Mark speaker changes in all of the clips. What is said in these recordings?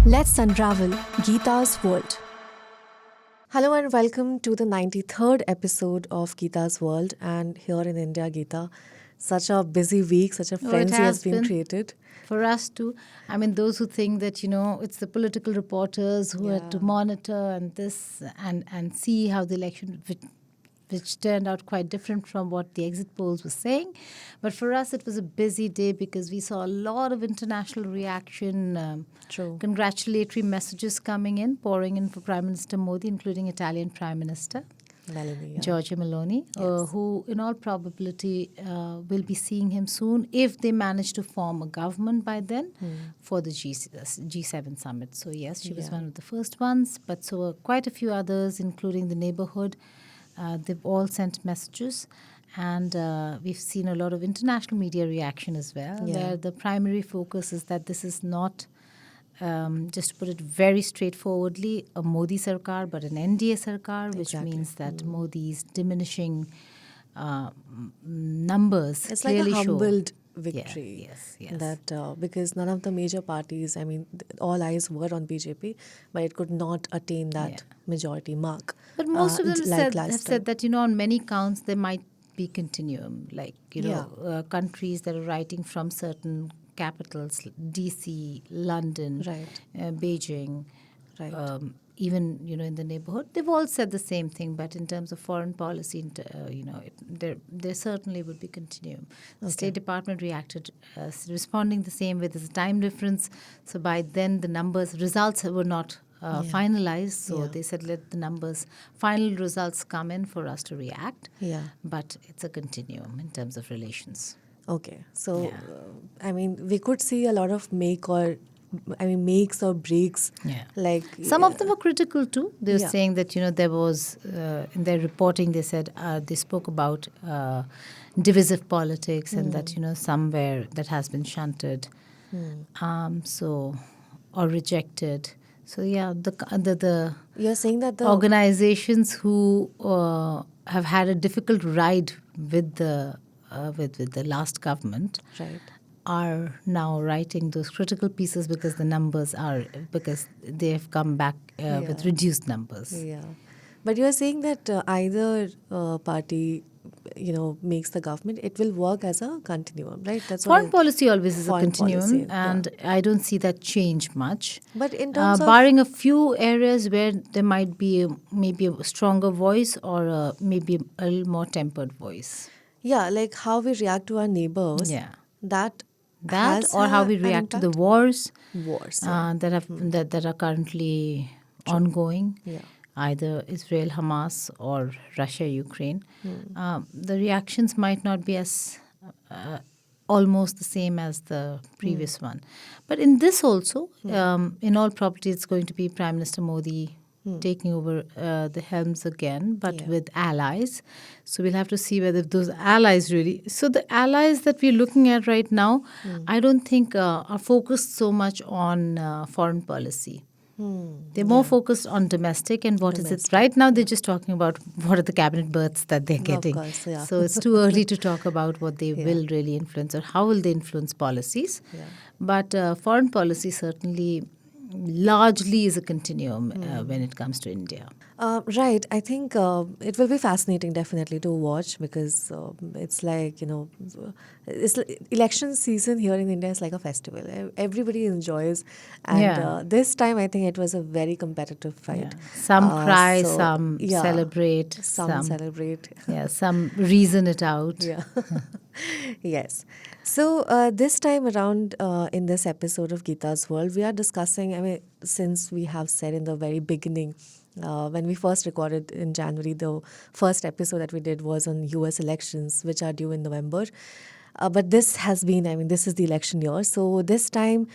Speaker 1: Let's unravel Geeta's world. Hello and welcome to the 93rd episode of Geeta's World. And here in India, Geeta, such a busy week, such a frenzy has been created.
Speaker 2: For us too. I mean, those who think that, it's the political reporters who had to monitor and see how the election, which turned out quite different from what the exit polls were saying. But for us, it was a busy day because we saw a lot of international reaction, congratulatory messages coming in, pouring in for Prime Minister Modi, including Italian Prime Minister. Giorgia Meloni, who in all probability will be seeing him soon if they manage to form a government by then for the G7 summit. So yes, she was one of the first ones, but so were quite a few others, including the neighborhood. They've all sent messages, and we've seen a lot of international media reaction as well, where the primary focus is that this is not just to put it very straightforwardly, a Modi Sarkar, but an NDA Sarkar, which means that Modi's diminishing numbers
Speaker 1: it's
Speaker 2: clearly
Speaker 1: like a
Speaker 2: show.
Speaker 1: humbled victory.
Speaker 2: Yes.
Speaker 1: That because none of the major parties, I mean, all eyes were on BJP, but it could not attain that majority mark.
Speaker 2: But most of them have said
Speaker 1: time.
Speaker 2: that, on many counts, there might be continuum, like, countries that are writing from certain capitals, DC, London, Beijing, even, in the neighborhood. They've all said the same thing, but in terms of foreign policy, there certainly would be continuum. The State Department reacted, responding the same way. There's a time difference. So by then, the results were not finalized. So they said, let the final results come in for us to react. But it's a continuum in terms of relations.
Speaker 1: Okay. So, we could see a lot of makes or breaks. Like
Speaker 2: some of them were critical too. They were saying that, there was, in their reporting, they said, they spoke about divisive politics and that, somewhere that has been shunted. Or rejected. So, the
Speaker 1: you're saying that the
Speaker 2: organizations who have had a difficult ride with the last government are now writing those critical pieces because because they have come back with reduced numbers.
Speaker 1: But you're saying that either party makes the government, it will work as a continuum, right?
Speaker 2: That's foreign policy always is a continuum, and I don't see that change much.
Speaker 1: But in terms of
Speaker 2: barring a few areas where there might be maybe a stronger voice or maybe a little more tempered voice.
Speaker 1: Yeah, like how we react to our neighbors. That
Speaker 2: or how we react to the wars that are currently ongoing. Either Israel, Hamas, or Russia, Ukraine. The reactions might not be as almost the same as the previous one. But in this also, in all probability, it's going to be Prime Minister Modi taking over the helms again, but with allies. So we'll have to see whether those allies really... So the allies that we're looking at right now, I don't think are focused so much on foreign policy. They're more focused on domestic and what is it. Right now, they're just talking about what are the cabinet berths that they're getting.
Speaker 1: Of course,
Speaker 2: So it's too early to talk about what they will really influence or how will they influence policies. But foreign policy certainly largely is a continuum when it comes to India.
Speaker 1: Right. I think it will be fascinating definitely to watch because it's like, election season here in India is like a festival. Everybody enjoys. And this time I think it was a very competitive fight.
Speaker 2: Some cry, some celebrate.
Speaker 1: Some celebrate.
Speaker 2: Some reason it out.
Speaker 1: Yes. So this time around in this episode of Geeta's World, we are discussing, since we have said in the very beginning, when we first recorded in January, the first episode that we did was on US elections, which are due in November. But this has been, this is the election year. So this time,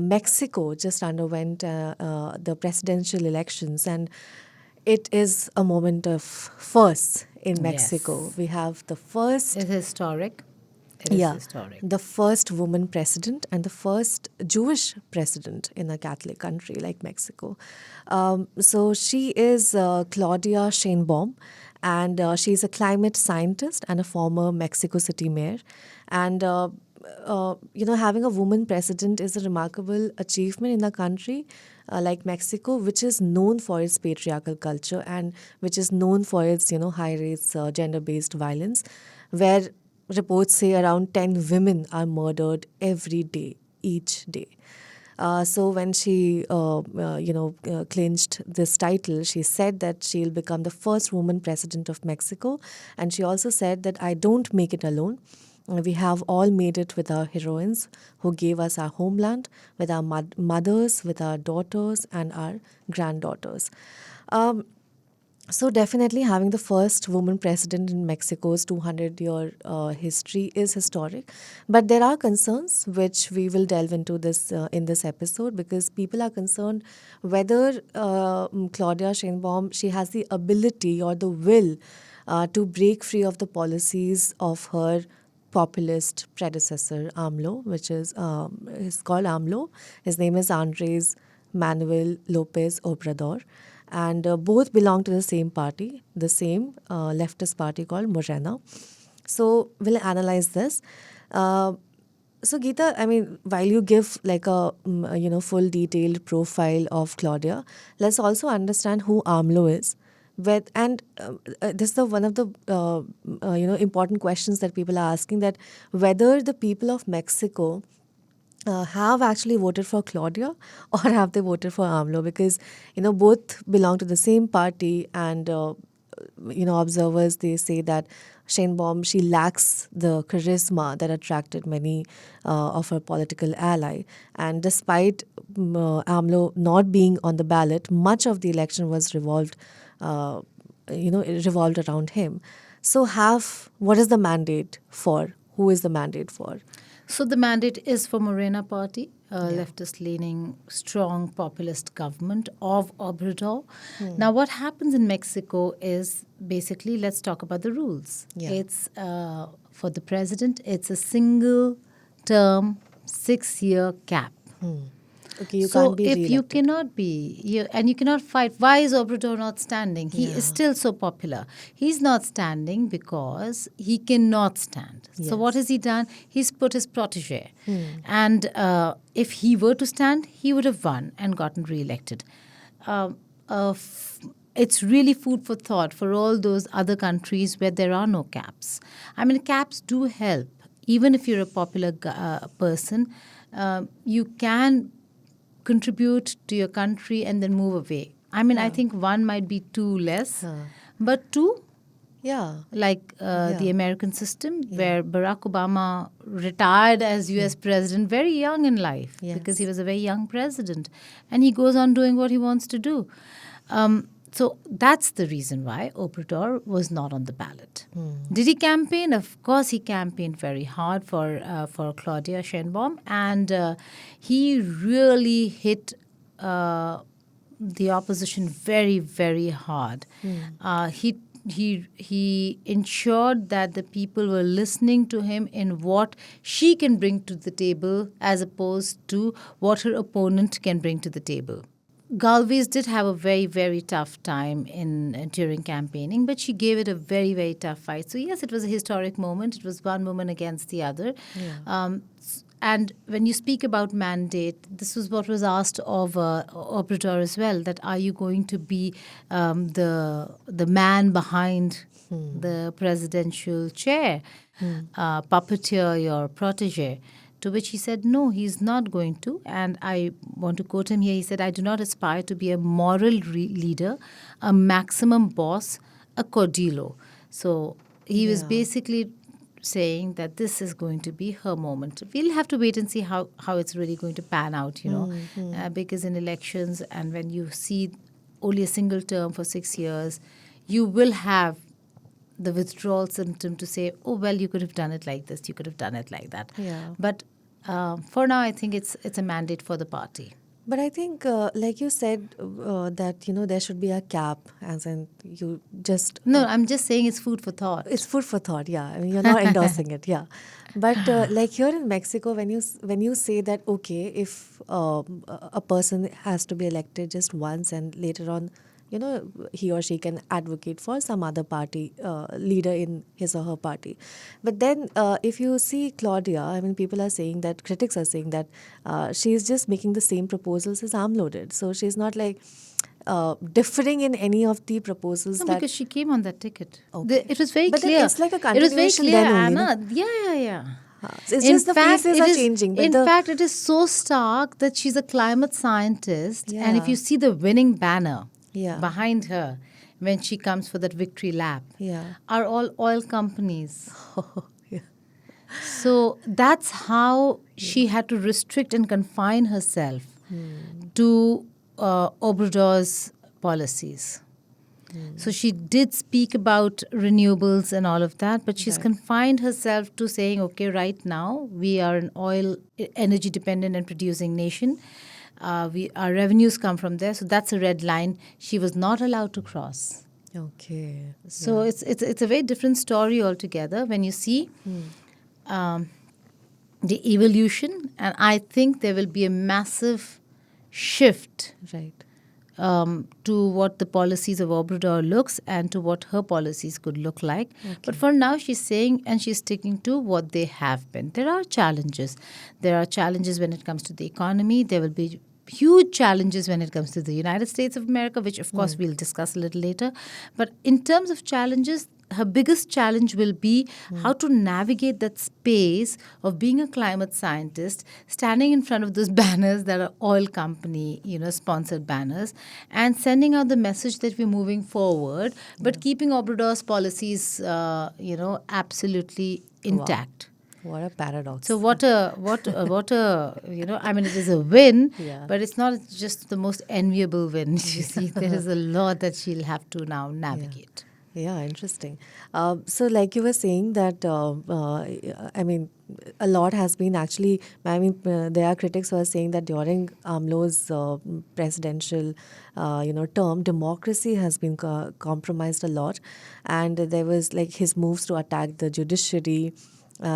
Speaker 1: Mexico just underwent the presidential elections, and it is a moment of firsts in Mexico. We have the first...
Speaker 2: It's historic. It is historic.
Speaker 1: The first woman president and the first Jewish president in a Catholic country like Mexico. So she is Claudia Sheinbaum, and she's a climate scientist and a former Mexico City mayor. And having a woman president is a remarkable achievement in a country like Mexico, which is known for its patriarchal culture and which is known for its, high rates gender-based violence, where reports say around 10 women are murdered every day, each day. So when she, clinched this title, she said that she'll become the first woman president of Mexico. And she also said that I don't make it alone. We have all made it with our heroines who gave us our homeland, with our mothers, with our daughters, and our granddaughters. So definitely having the first woman president in Mexico's 200-year history is historic. But there are concerns which we will delve into this in this episode, because people are concerned whether Claudia Sheinbaum, she has the ability or the will to break free of the policies of her populist predecessor AMLO, which is called AMLO. His name is Andrés Manuel López Obrador, and both belong to the same party, the same leftist party called Morena. So we'll analyze this. So Geeta, I mean, while you give like a full detailed profile of Claudia, let's also understand who AMLO is. This is one of the important questions that people are asking, that whether the people of Mexico have actually voted for Claudia or have they voted for AMLO, because both belong to the same party, and observers, they say that Sheinbaum, she lacks the charisma that attracted many of her political ally, and despite AMLO not being on the ballot, much of the election was it revolved around him. So what is the mandate for? Who is the mandate for?
Speaker 2: So the mandate is for Morena Party, leftist-leaning, strong populist government of Obrador. Now, what happens in Mexico is basically, let's talk about the rules.
Speaker 1: Yeah.
Speaker 2: It's for the president, it's a single-term, 6-year cap.
Speaker 1: Okay, you
Speaker 2: So
Speaker 1: can't be
Speaker 2: if you
Speaker 1: re-elected.
Speaker 2: cannot be, and you cannot fight, why is Obrador not standing? He is still so popular. He's not standing because he cannot stand. So what has he done? He's put his protege. And if he were to stand, he would have won and gotten re-elected. It's really food for thought for all those other countries where there are no caps. I mean, caps do help. Even if you're a popular person, you can contribute to your country and then move away. I mean, I think one might be too less, but two, like the American system, where Barack Obama retired as US president very young in life, because he was a very young president, and he goes on doing what he wants to do. So that's the reason why Obrador was not on the ballot. Did he campaign? Of course, he campaigned very hard for Claudia Sheinbaum, and he really hit the opposition very, very hard. He ensured that the people were listening to him in what she can bring to the table, as opposed to what her opponent can bring to the table. Galvez did have a very, very tough time during campaigning, but she gave it a very, very tough fight. So yes, it was a historic moment. It was one woman against the other. And when you speak about mandate, this was what was asked of Obrador as well, that are you going to be the man behind the presidential chair, puppeteer your protege? To which he said, no, he's not going to. And I want to quote him here. He said, I do not aspire to be a moral leader, a maximum boss, a caudillo. So he was basically saying that this is going to be her moment. We'll have to wait and see how it's really going to pan out, because in elections, and when you see only a single term for 6 years, you will have the withdrawal symptom to say, oh, well, you could have done it like this, you could have done it like that. But for now, I think it's a mandate for the party.
Speaker 1: But I think, like you said, that, there should be a cap, as in you just...
Speaker 2: No, I'm just saying it's food for thought.
Speaker 1: It's food for thought, yeah. I mean, you're not endorsing it, yeah. But like here in Mexico, when you say that, okay, if a person has to be elected just once and later on he or she can advocate for some other party leader in his or her party. But then if you see Claudia, I mean, people are saying that, critics are saying that she's just making the same proposals as AMLO did. So she's not like differing in any of the proposals
Speaker 2: No,
Speaker 1: that.
Speaker 2: because she came on that ticket.
Speaker 1: Okay.
Speaker 2: It was very
Speaker 1: But then
Speaker 2: clear.
Speaker 1: it's like a
Speaker 2: It was very
Speaker 1: continuation
Speaker 2: clear,
Speaker 1: then only, no?
Speaker 2: Anna. Yeah.
Speaker 1: It's just the faces are changing, but
Speaker 2: in fact, it is so stark that she's a climate scientist, and if
Speaker 1: Yeah.
Speaker 2: you see the winning banner
Speaker 1: Yeah.
Speaker 2: behind her when she comes for that victory lap,
Speaker 1: Yeah.
Speaker 2: are all oil companies.
Speaker 1: Yeah.
Speaker 2: So that's how she had to restrict and confine herself to Obrador's policies. So she did speak about renewables and all of that, but she's
Speaker 1: Right.
Speaker 2: confined herself to saying, okay, right now we are an oil energy dependent and producing nation. Our revenues come from there, so that's a red line she was not allowed to cross.
Speaker 1: Okay.
Speaker 2: So it's a very different story altogether when you see the evolution, and I think there will be a massive shift
Speaker 1: Right.
Speaker 2: to what the policies of Obrador looks and to what her policies could look like. But for now, she's saying and she's sticking to what they have been. There are challenges. There are challenges when it comes to the economy. There will be huge challenges when it comes to the United States of America, which of course we'll discuss a little later. But in terms of challenges, her biggest challenge will be how to navigate that space of being a climate scientist, standing in front of those banners that are oil company, sponsored banners, and sending out the message that we're moving forward, but keeping Obrador's policies, absolutely intact.
Speaker 1: What a paradox.
Speaker 2: So what a I mean, it is a win,
Speaker 1: Yeah.
Speaker 2: but it's not just the most enviable win. You see, there is a lot that she'll have to now navigate.
Speaker 1: Yeah, interesting. So, like you were saying that, I mean, a lot has been actually. I mean, there are critics who are saying that during AMLO's presidential, term, democracy has been compromised a lot, and there was like his moves to attack the judiciary.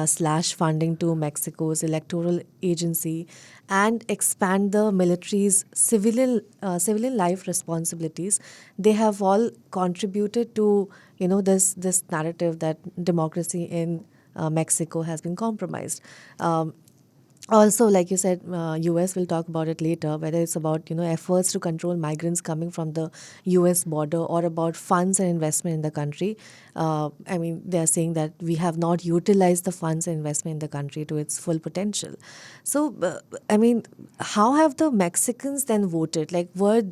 Speaker 1: Slash funding to Mexico's electoral agency and expand the military's civilian life responsibilities. They have all contributed to this narrative that democracy in Mexico has been compromised. Also, like you said, US will talk about it later, whether it's about efforts to control migrants coming from the US border or about funds and investment in the country. I mean, they are saying that we have not utilized the funds and investment in the country to its full potential. So, I mean, how have the Mexicans then voted? Like, were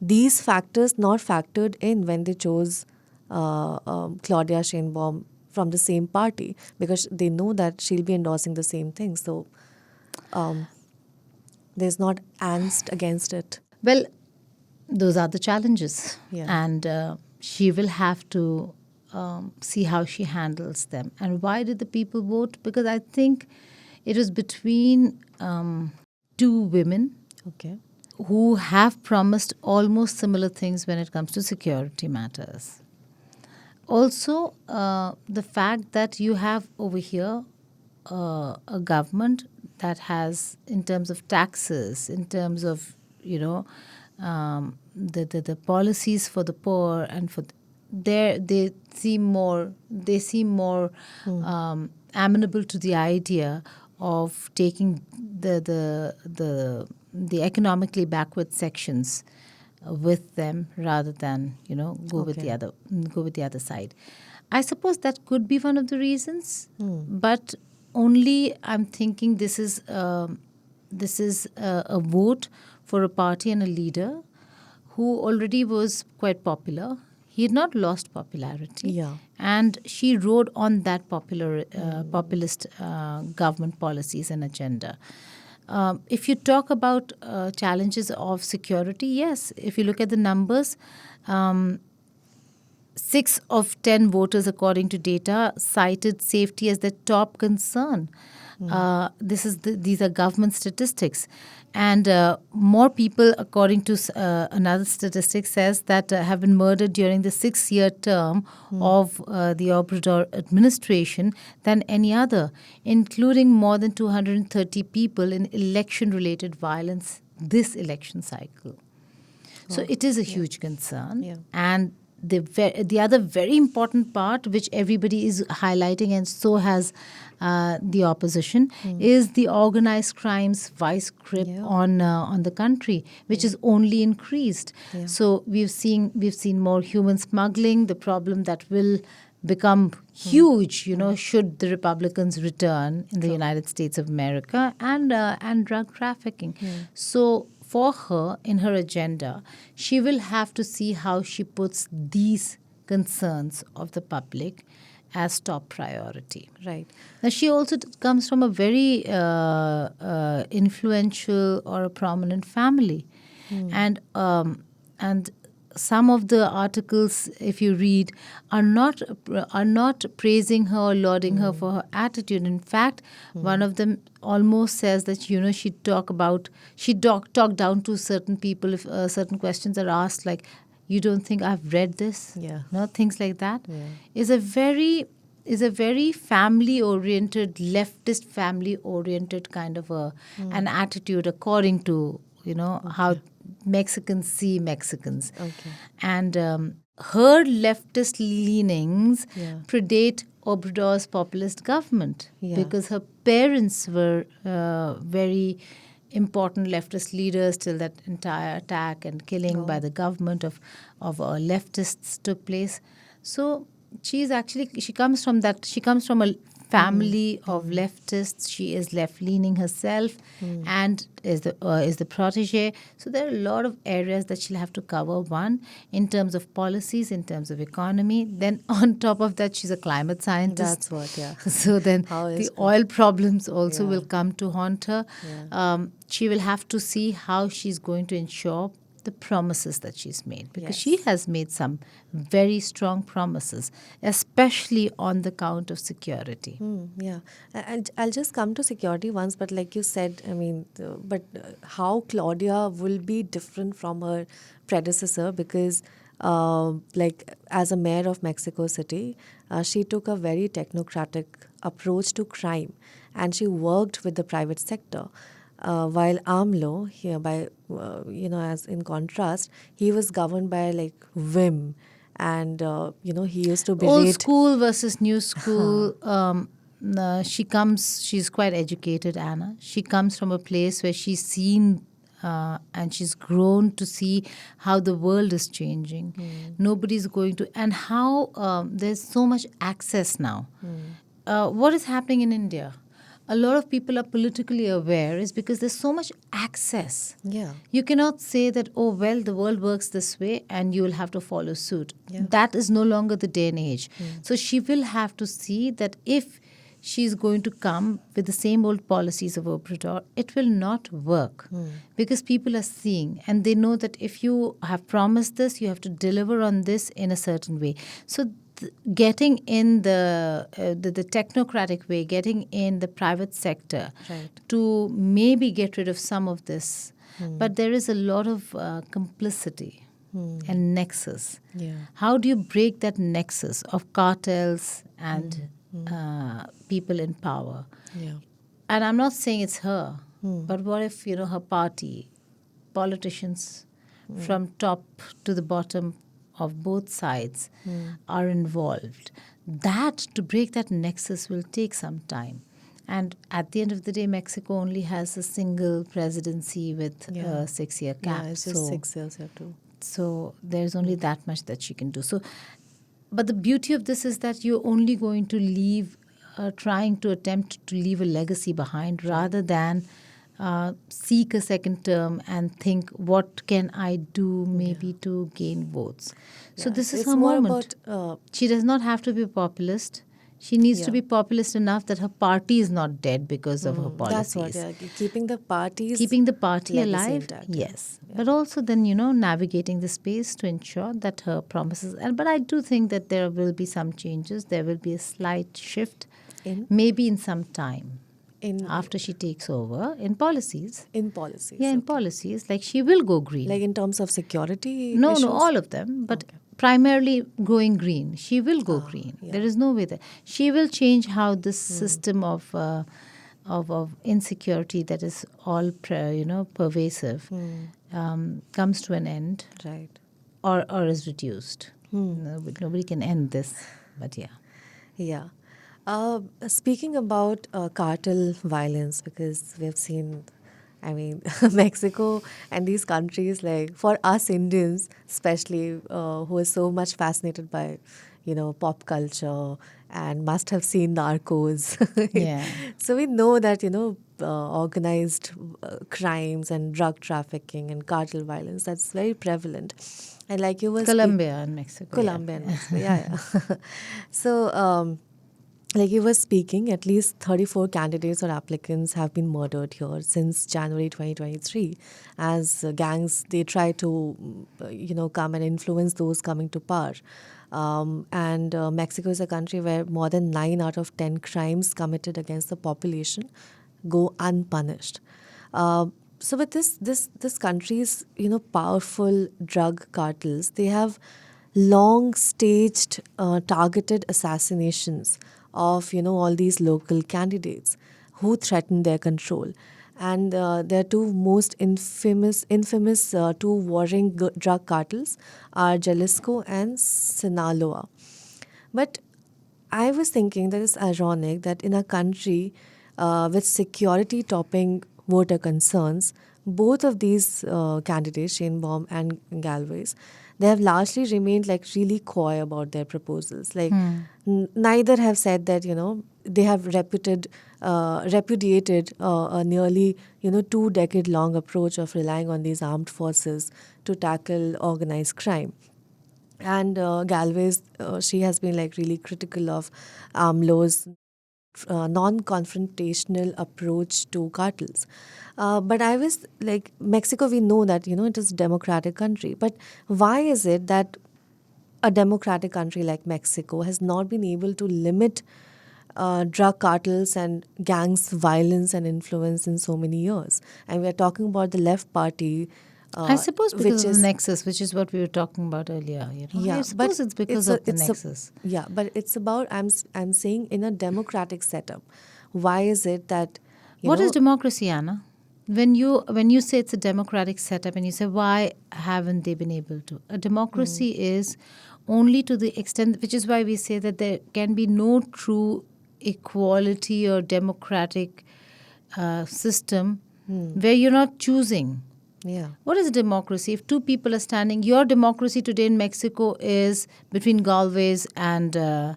Speaker 1: these factors not factored in when they chose Claudia Sheinbaum from the same party? Because they know that she'll be endorsing the same thing. So, there's not angst against it.
Speaker 2: Well, those are the challenges.
Speaker 1: Yeah.
Speaker 2: And she will have to see how she handles them. And why did the people vote? Because I think it was between two women
Speaker 1: Okay.
Speaker 2: who have promised almost similar things when it comes to security matters. Also, the fact that you have over here a government that has, in terms of taxes, in terms of the policies for the poor and for they seem more amenable to the idea of taking the economically backward sections with them rather than go with the other side. I suppose that could be one of the reasons, but only I'm thinking this is a vote for a party and a leader who already was quite popular. He had not lost popularity,
Speaker 1: Yeah.
Speaker 2: and she rode on that populist government policies and agenda. If you talk about challenges of security, yes, if you look at the numbers, 6 of 10 voters, according to data, cited safety as their top concern. These are government statistics. And more people, according to another statistic, says that have been murdered during the 6-year term of the Obrador administration than any other, including more than 230 people in election-related violence this election cycle. So it is a huge concern.
Speaker 1: Yeah.
Speaker 2: And the other very important part, which everybody is highlighting, and so has the opposition, is the organized crime's vice grip on the country, which is only increased. So we've seen more human smuggling, the problem that will become huge, should the Republicans return in the United States of America, and drug trafficking. So for her, in her agenda, she will have to see how she puts these concerns of the public as top priority.
Speaker 1: Right.
Speaker 2: Now, she also comes from a very influential or a prominent family, and some of the articles, if you read, are not praising her or lauding her for her attitude. In fact, one of them almost says that she talk down to certain people if certain questions are asked, like, you don't think I've read this? Things like that. Is a very family-oriented, leftist family-oriented kind of an attitude, according to how Mexicans see Mexicans. And her leftist leanings predate Obrador's populist government, because her parents were very important leftist leaders till that entire attack and killing by the government of leftists took place. So she comes from a family of leftists. She is left-leaning herself, and is the protege. So there are a lot of areas that she'll have to cover. One, in terms of policies, in terms of economy. Then on top of that, she's a climate scientist.
Speaker 1: That's what, yeah.
Speaker 2: So then the oil problems also will come to haunt her. She will have to see how she's going to ensure the promises that she's made, because she has made some very strong promises, especially on the count of security.
Speaker 1: And I'll just come to security once, but like you said, I mean, how Claudia will be different from her predecessor, because like as a mayor of Mexico City, she took a very technocratic approach to crime, and she worked with the private sector. While AMLO, as in contrast, he was governed by like whim, and he used to berate.
Speaker 2: Old school versus new school. She's quite educated, Anna. She comes from a place where she's seen and she's grown to see how the world is changing. Nobody's going to, and how there's so much access now. What is happening in India? A lot of people are politically aware is because there's so much access. You cannot say that, oh, well, the world works this way and you will have to follow suit. That is no longer the day and age. So she will have to see that if she's going to come with the same old policies of Obrador, it will not work, because people are seeing and they know that if you have promised this, you have to deliver on this in a certain way. So getting in the technocratic way, getting in the private sector to maybe get rid of some of this. But there is a lot of complicity and nexus. How do you break that nexus of cartels and people in power? And I'm not saying it's her, but what if, her party, politicians from top to the bottom of both sides are involved? To break that nexus will take some time. And at the end of the day, Mexico only has a single presidency with a 6-year cap.
Speaker 1: Yeah, it's just 6 years or two.
Speaker 2: So there's only that much that she can do. So, but the beauty of this is that you're only going to leave, trying to attempt to leave a legacy behind, rather than seek a second term and think, what can I do maybe to gain votes? So this is her moment. She does not have to be a populist. She needs to be populist enough that her party is not dead because of her policies.
Speaker 1: That's what, keeping the
Speaker 2: party alive, intact, yes. But also then, navigating the space to ensure that her promises. But I do think that there will be some changes. There will be a slight shift, maybe in some time. After she takes over, in policies.
Speaker 1: In policies.
Speaker 2: Yeah, in policies. Like, she will go green.
Speaker 1: Like in terms of security
Speaker 2: No, all of them. But primarily going green. She will go green. There is no way that. She will change how this system of of insecurity that is all pervasive comes to an end,
Speaker 1: Right.
Speaker 2: or is reduced. Nobody can end this, but yeah.
Speaker 1: Yeah. Speaking about cartel violence, because we have seen, I mean, Mexico and these countries, like for us Indians, especially, who are so much fascinated by, pop culture and must have seen Narcos.
Speaker 2: Yeah.
Speaker 1: So we know that, organized crimes and drug trafficking and cartel violence, that's very prevalent. And like you were speaking,
Speaker 2: Colombia and Mexico, yeah.
Speaker 1: Colombia and Mexico, yeah, yeah. So, like you were speaking, at least 34 candidates or applicants have been murdered here since January 2023. As gangs, they try to, come and influence those coming to power. And Mexico is a country where more than 9 out of 10 crimes committed against the population go unpunished. So with this country's powerful drug cartels, they have long staged targeted assassinations of all these local candidates who threaten their control. And their two most infamous two warring drug cartels are Jalisco and Sinaloa. But I was thinking that it's ironic that in a country with security topping voter concerns, both of these candidates, Sheinbaum and Galvez, they have largely remained like really coy about their proposals. Like neither have said that they have repudiated a nearly 2 decade long approach of relying on these armed forces to tackle organized crime. And Galvez, she has been like really critical of AMLO's non-confrontational approach to cartels. But I was like, Mexico, we know that, it is a democratic country. But why is it that a democratic country like Mexico has not been able to limit drug cartels and gangs' violence and influence in so many years? And we are talking about the left party,
Speaker 2: I suppose because
Speaker 1: which
Speaker 2: of the
Speaker 1: is
Speaker 2: nexus, which is what we were talking about earlier. I
Speaker 1: yeah, but
Speaker 2: suppose it's because of the nexus.
Speaker 1: yeah, but it's about I'm saying in a democratic setup. Why is it that
Speaker 2: What is democracy, Anna? When you say it's a democratic setup and you say why haven't they been able to? A democracy is only to the extent, which is why we say that there can be no true equality or democratic system where you're not choosing.
Speaker 1: yeah,
Speaker 2: What is a democracy? If two people are standing, your democracy today in Mexico is between Galvez and Sheinbaum.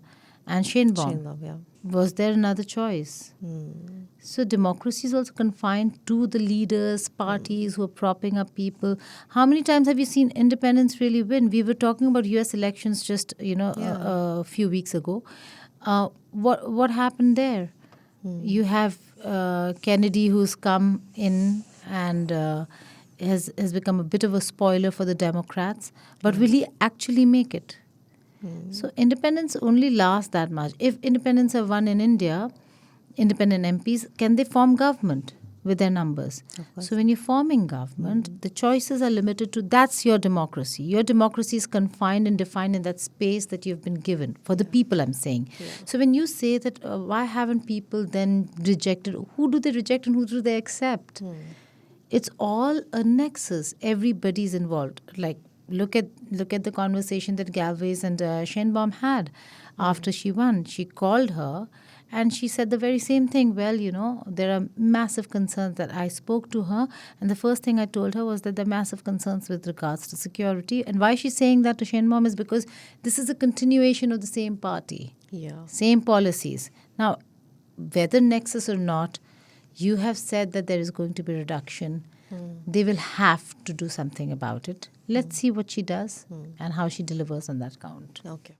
Speaker 1: Sheinbaum, yeah,
Speaker 2: Was there another choice? So democracy is also confined to the leaders, parties who are propping up people. How many times have you seen independents really win? We were talking about U.S. elections just a few weeks ago. What happened there? You have Kennedy, who's come in and has become a bit of a spoiler for the Democrats. But will he actually make it? So independence only lasts that much. If independents have won in India, independent MPs, can they form government with their numbers? So when you're forming government, the choices are limited to that's your democracy. Your democracy is confined and defined in that space that you've been given for the people, I'm saying. So when you say that why haven't people then rejected, who do they reject and who do they accept? It's all a nexus. Everybody's involved. Like look at the conversation that Galvez and Sheinbaum had after she won. She called her and she said the very same thing. Well, there are massive concerns that I spoke to her, and the first thing I told her was that there are massive concerns with regards to security. And why she's saying that to Sheinbaum is because this is a continuation of the same party,
Speaker 1: yeah,
Speaker 2: same policies. Now, whether nexus or not, you have said that there is going to be reduction. They will have to do something about it. Let's see what she does and how she delivers on that count.
Speaker 1: okay.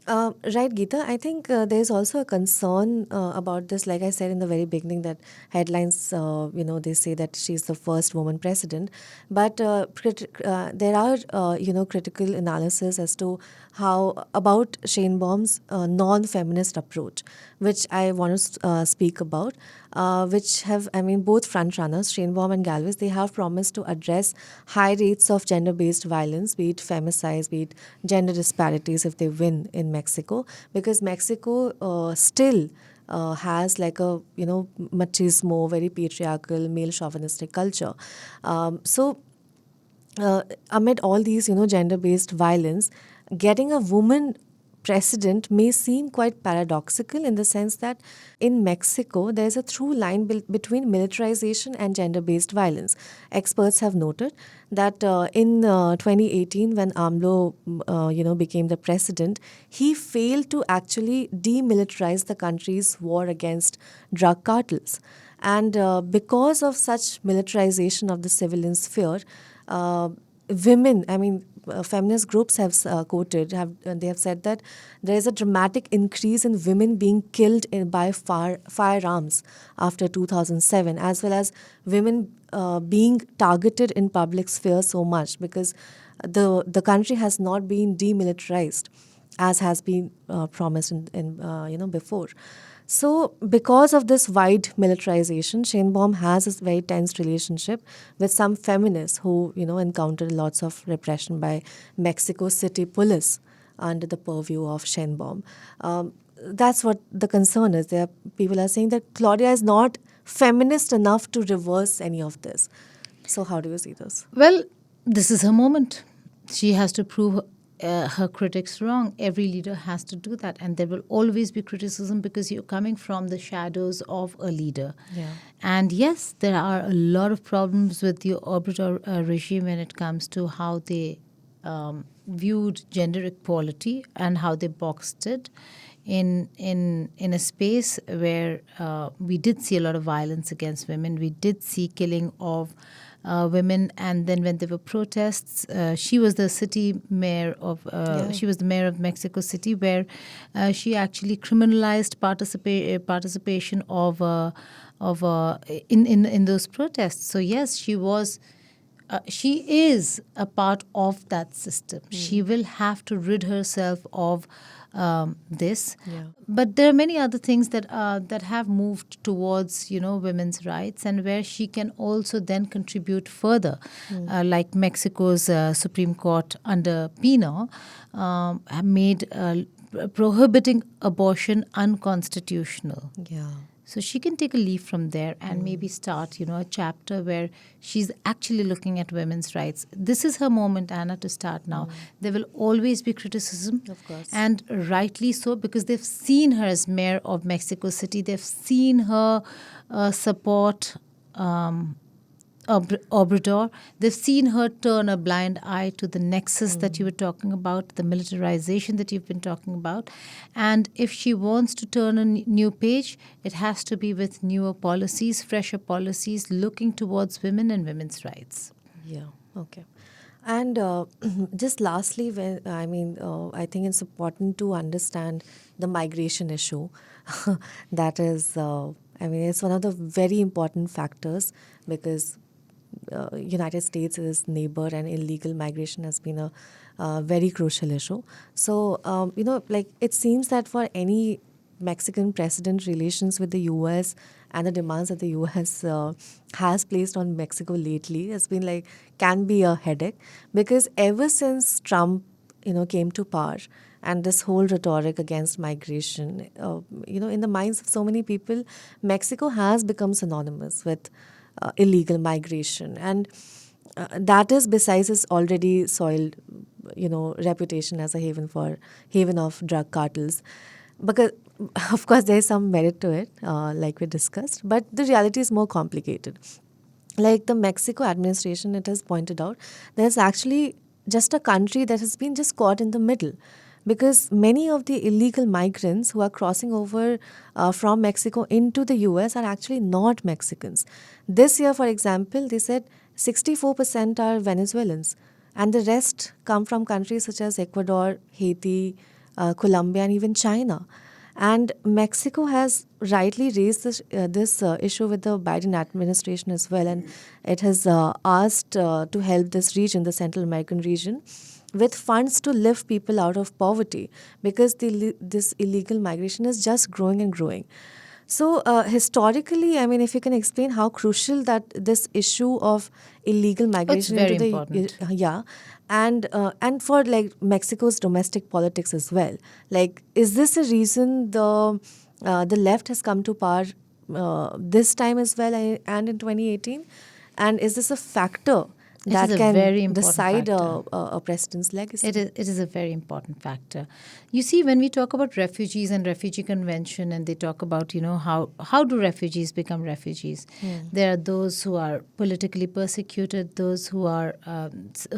Speaker 1: Right, Geeta. I think there's also a concern about this. Like I said in the very beginning, that headlines, they say that she's the first woman president, but there are, critical analysis as to how about Sheinbaum's non-feminist approach, which I want to speak about. Which have, I mean, both frontrunners, Sheinbaum and Galvez, they have promised to address high rates of gender-based violence, be it femicides, be it gender disparities if they win in Mexico, because Mexico still has like a, machismo, very patriarchal, male chauvinistic culture. So amid all these, gender-based violence, getting a woman president may seem quite paradoxical in the sense that in Mexico, there's a through line between militarization and gender-based violence. Experts have noted that in 2018, when AMLO, became the president, he failed to actually demilitarize the country's war against drug cartels. And because of such militarization of the civilian sphere, women, feminist groups have they have said that there is a dramatic increase in women being killed by firearms after 2007, as well as women being targeted in public sphere so much because the country has not been demilitarized as has been promised in before. So, because of this wide militarization, Sheinbaum has a very tense relationship with some feminists who, encountered lots of repression by Mexico City police under the purview of Sheinbaum. That's what the concern is. People are saying that Claudia is not feminist enough to reverse any of this. So, how do you see this?
Speaker 2: Well, this is her moment. She has to prove her critics wrong. Every leader has to do that. And there will always be criticism because you're coming from the shadows of a leader.
Speaker 1: Yeah.
Speaker 2: And yes, there are a lot of problems with the Obrador regime when it comes to how they viewed gender equality and how they boxed it in a space where we did see a lot of violence against women. We did see killing of women, and then when there were protests, she was the city mayor of. She was the mayor of Mexico City, where she actually criminalized participation of in those protests. So yes, she was. She is a part of that system. She will have to rid herself of this.
Speaker 1: Yeah.
Speaker 2: But there are many other things that have moved towards women's rights, and where she can also then contribute further, like Mexico's Supreme Court under Pino have made prohibiting abortion unconstitutional.
Speaker 1: Yeah.
Speaker 2: So she can take a leaf from there and maybe start, a chapter where she's actually looking at women's rights. This is her moment, Anna, to start now. There will always be criticism.
Speaker 1: Of course.
Speaker 2: And rightly so, because they've seen her as mayor of Mexico City. They've seen her support Obrador. They've seen her turn a blind eye to the nexus that you were talking about, the militarization that you've been talking about. And if she wants to turn a new page, it has to be with newer policies, fresher policies, looking towards women and women's rights.
Speaker 1: Yeah, okay. And just lastly, I think it's important to understand the migration issue. That is, it's one of the very important factors because United States is neighbor and illegal migration has been a very crucial issue. So, it seems that for any Mexican president, relations with the U.S. and the demands that the U.S. Has placed on Mexico lately has been can be a headache because ever since Trump, came to power and this whole rhetoric against migration, in the minds of so many people, Mexico has become synonymous with illegal migration. And that is besides its already soiled, reputation as a haven of drug cartels. Because, of course, there is some merit to it, like we discussed, but the reality is more complicated. Like the Mexico administration, it has pointed out, there's actually just a country that has been just caught in the middle. Because many of the illegal migrants who are crossing over from Mexico into the US are actually not Mexicans. This year, for example, they said 64% are Venezuelans, and the rest come from countries such as Ecuador, Haiti, Colombia, and even China. And Mexico has rightly raised this issue with the Biden administration as well, and it has asked to help this region, the Central American region, with funds to lift people out of poverty because this illegal migration is just growing and growing. So historically, if you can explain how crucial that this issue of illegal migration
Speaker 2: very
Speaker 1: into the
Speaker 2: important.
Speaker 1: and for Mexico's domestic politics as well. Is this a reason the the left has come to power this time as well and in 2018? And is this a factor
Speaker 2: It
Speaker 1: that
Speaker 2: is a
Speaker 1: can
Speaker 2: very important
Speaker 1: decide
Speaker 2: factor.
Speaker 1: a president's legacy?
Speaker 2: It is a very important factor. You see, when we talk about refugees and refugee convention, and they talk about, how do refugees become refugees? There are those who are politically persecuted, those who are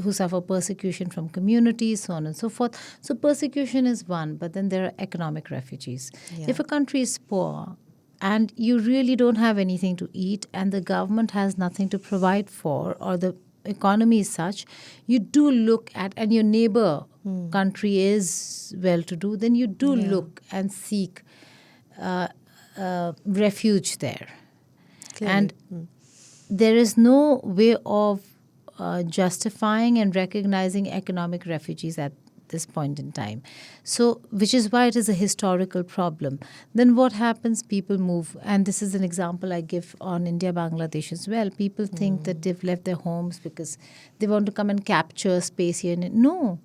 Speaker 2: who suffer persecution from communities, so on and so forth. So persecution is one, but then there are economic refugees.
Speaker 1: Yeah.
Speaker 2: If a country is poor and you really don't have anything to eat, and the government has nothing to provide for, or the economy is such, you do look at, and your neighbor country is well to do, then you do look and seek refuge there.
Speaker 1: Clearly.
Speaker 2: And there is no way of justifying and recognizing economic refugees at this point in time. So, which is why it is a historical problem. Then what happens? People move, and this is an example I give on India, Bangladesh as well. People think that they've left their homes because they want to come and capture space here. No,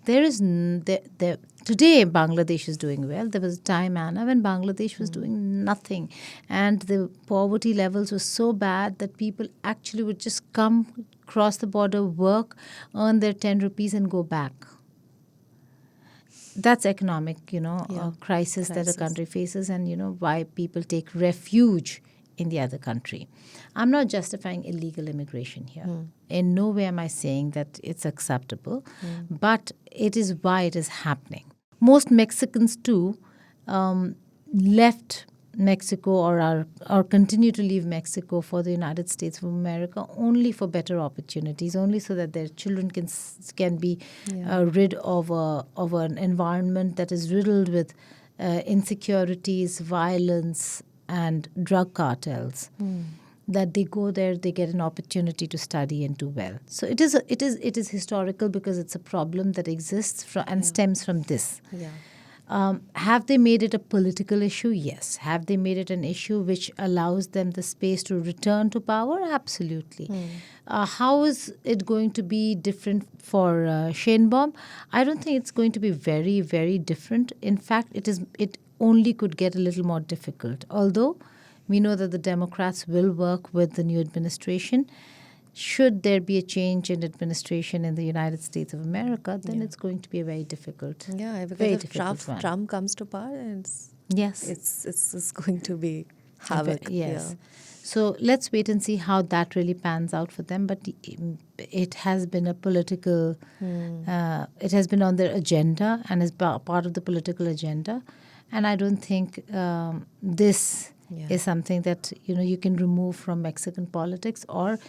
Speaker 2: there is today Bangladesh is doing well. There was a time, Anna, when Bangladesh was doing nothing, and the poverty levels were so bad that people actually would just come, cross the border, work, earn their 10 rupees and go back. That's economic, crisis that a country faces, and why people take refuge in the other country. I'm not justifying illegal immigration here. In no way am I saying that it's acceptable, but it is why it is happening. Most Mexicans too left Mexico or continue to leave Mexico for the United States of America only for better opportunities, only so that their children can be rid of an environment that is riddled with insecurities, violence, and drug cartels. That they go there, they get an opportunity to study and do well. So it is historical because it's a problem that exists and stems from this.
Speaker 1: Yeah.
Speaker 2: Have they made it a political issue? Yes. Have they made it an issue which allows them the space to return to power? Absolutely. How is it going to be different for Sheinbaum? I don't think it's going to be very, very different. In fact, it only could get a little more difficult. Although we know that the Democrats will work with the new administration. Should there be a change in administration in the United States of America, then it's going to be a very difficult,
Speaker 1: Yeah, because
Speaker 2: very
Speaker 1: if
Speaker 2: difficult one.
Speaker 1: Trump comes to power, it's going to be havoc.
Speaker 2: Yes.
Speaker 1: Yeah.
Speaker 2: So let's wait and see how that really pans out for them. But it has been a political, it has been on their agenda and is part of the political agenda. And I don't think this is something that you can remove from Mexican politics or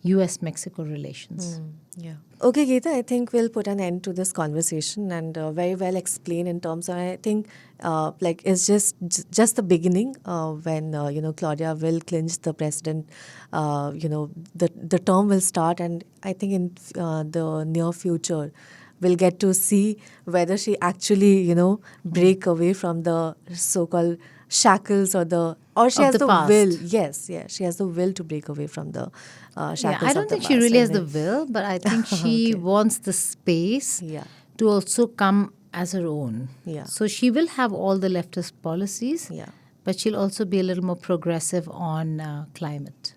Speaker 2: U.S.-Mexico relations.
Speaker 1: Yeah. Okay, Geeta, I think we'll put an end to this conversation and very well explain in terms of, I think, it's just the beginning when, Claudia will clinch the president, the term will start, and I think in the near future, we'll get to see whether she actually, break away from the so-called shackles or she
Speaker 2: Of
Speaker 1: has
Speaker 2: the
Speaker 1: the
Speaker 2: past.
Speaker 1: will. Yes, she has the will to break away from the shackles.
Speaker 2: I don't think she really has the will, but I think she wants the space to also come as her own.
Speaker 1: Yeah.
Speaker 2: So she will have all the leftist policies, but she'll also be a little more progressive on climate.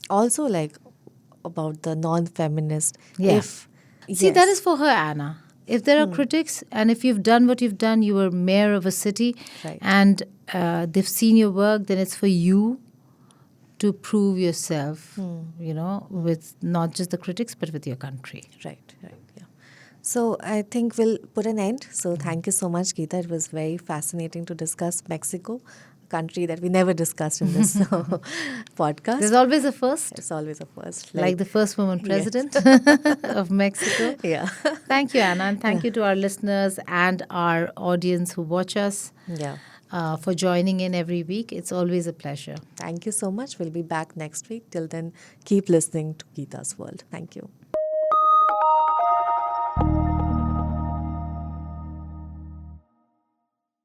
Speaker 1: Also, about the non-feminist.
Speaker 2: Yeah. See, that is for her, Anna. If there are critics, and if you've done what you've done, you were mayor of a city, and they've seen your work, then it's for you to prove yourself, with not just the critics, but with your country.
Speaker 1: Right, yeah. So I think we'll put an end. So thank you so much, Geeta. It was very fascinating to discuss Mexico, a country that we never discussed in this podcast.
Speaker 2: There's always a first.
Speaker 1: It's always a first.
Speaker 2: Like the first woman president of Mexico.
Speaker 1: Yeah.
Speaker 2: Thank you, Anna, and thank you to our listeners and our audience who watch us.
Speaker 1: Yeah.
Speaker 2: For joining in every week. It's always a pleasure.
Speaker 1: Thank you so much. We'll be back next week. Till then, keep listening to Geeta's World. Thank you.